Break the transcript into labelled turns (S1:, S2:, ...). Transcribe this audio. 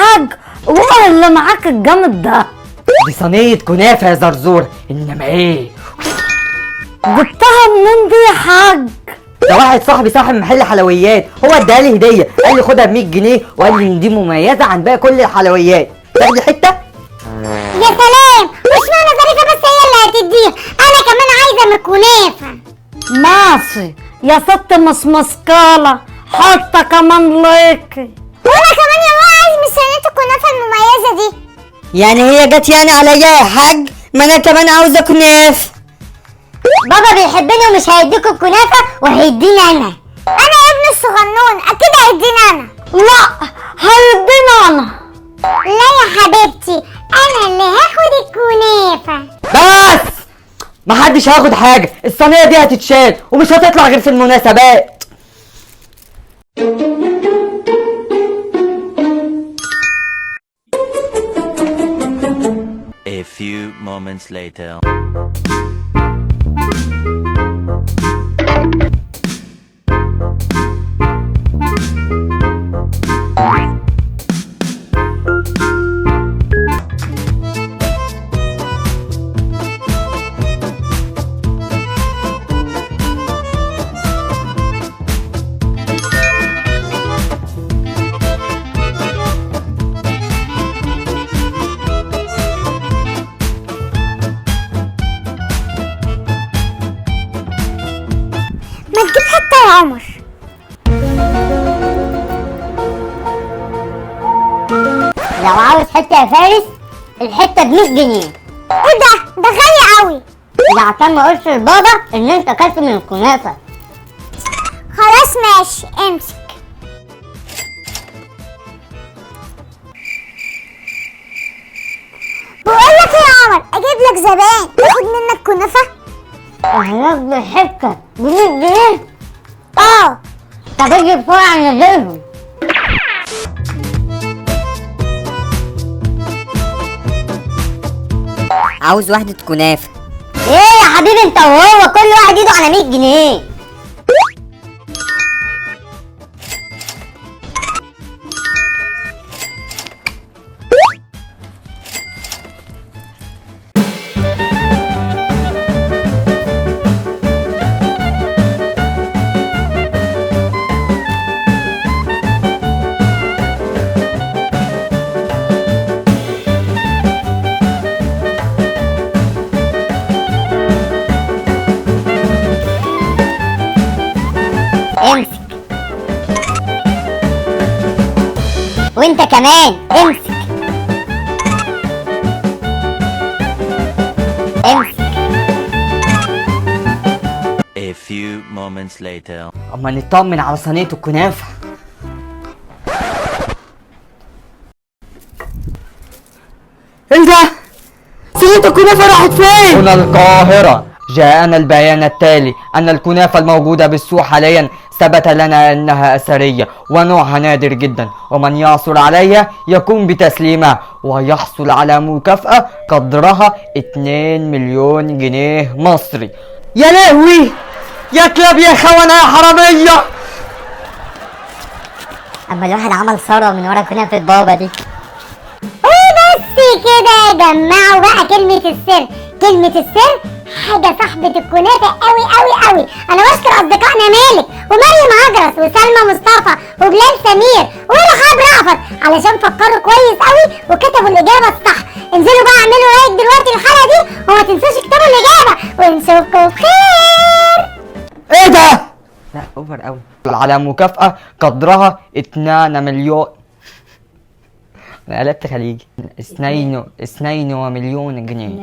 S1: حاج؟ وايه اللي معاك الجامد ده؟
S2: دي صينية كنافة يا زرزور، انما ايه؟
S1: جبتها منين دي يا حاج؟
S2: ده واحد صاحبي صاحب محل حلويات، هو اداها لي هدية، قال لي خدها ب 100 جنيه وقال لي ان دي مميزة عن باقي كل الحلويات. تاخدي حتة؟
S3: يا سلام، مش معنى ظريفة بس هي اللي هتديها، انا كمان عايزة من الكنافة.
S1: ماشي يا ست مسمسكالة، حتى كمان ليكي.
S3: وانا كمان يا ماما عايز من صينية الكنافة المميزة دي.
S2: يعني هي جت يعني عليا يا حاج؟ ما انا كمان عاوزة كنافة.
S3: بابا بيحبني ومش هيديكوا الكنافة وهيديني انا ابن الصغنون، اكيد هيديني انا.
S1: لا، هيدينا انا.
S3: لا يا حبيبتي، انا اللي هاخد الكنافة.
S2: بس محدش هياخد حاجة، الصينية دي هتتشال ومش هتطلع غير في المناسبات.
S4: A few moments later.
S3: ما تجيب حتة يا عمر.
S5: لو عاوز حته يا فارس، الحته ب 100 جنيه.
S3: ايه ده غالي قوي.
S5: ده عشان ما اقولش لبابا ان انت اكلت من الكنافه.
S3: خلاص ماشي، امسك. بقول لك ايه يا عمر، اجيب لك زبائن ياخد منك كنافه.
S5: هناخد الحته ب 100 جنيه.
S3: اه
S5: طب اجي بسرعه نزلهم.
S2: عاوز واحدة كنافة.
S5: ايه يا حبيبي انت وهو كل واحد ايده على 100 جنيه. امسك. وانت كمان امسك. امسك.
S4: A few moments later.
S2: اما نطمن على صينية الكنافة. ايه ده؟ صينية الكنافة راحت فين؟ هنا القاهرة، جاءنا البيان التالي أن الكنافة الموجودة بالسوق حاليا ثبت لنا أنها أثرية ونوعها نادر جدا، ومن يعثر عليها يقوم بتسليمها ويحصل على مكافأة قدرها 2 مليون جنيه مصري. يا لهوي يا كلاب يا خونة يا حرامية.
S5: اما الواحد عمل ثروه من ورا كنافه بابا دي.
S3: وبس كده يا جماعة. بقى كلمة السر، كلمة السر حاجة صاحبة الكنافة قوي قوي قوي. انا بشكر اصدقائنا مالك ومريم عجرس وسلمى مصطفى وبلال سمير ورحاب رأفت علشان فكروا كويس قوي وكتبوا الاجابة الصح. انزلوا بقى اعملوا لايك دلوقتي الحلقة دي وما تنسوش تكتبوا الاجابة ونشوفكم بخير.
S2: ايه ده؟ لا اوفر قوي. على مكافأة قدرها 2 مليون. انا قلبت خليجي. 2 مليون جنيه.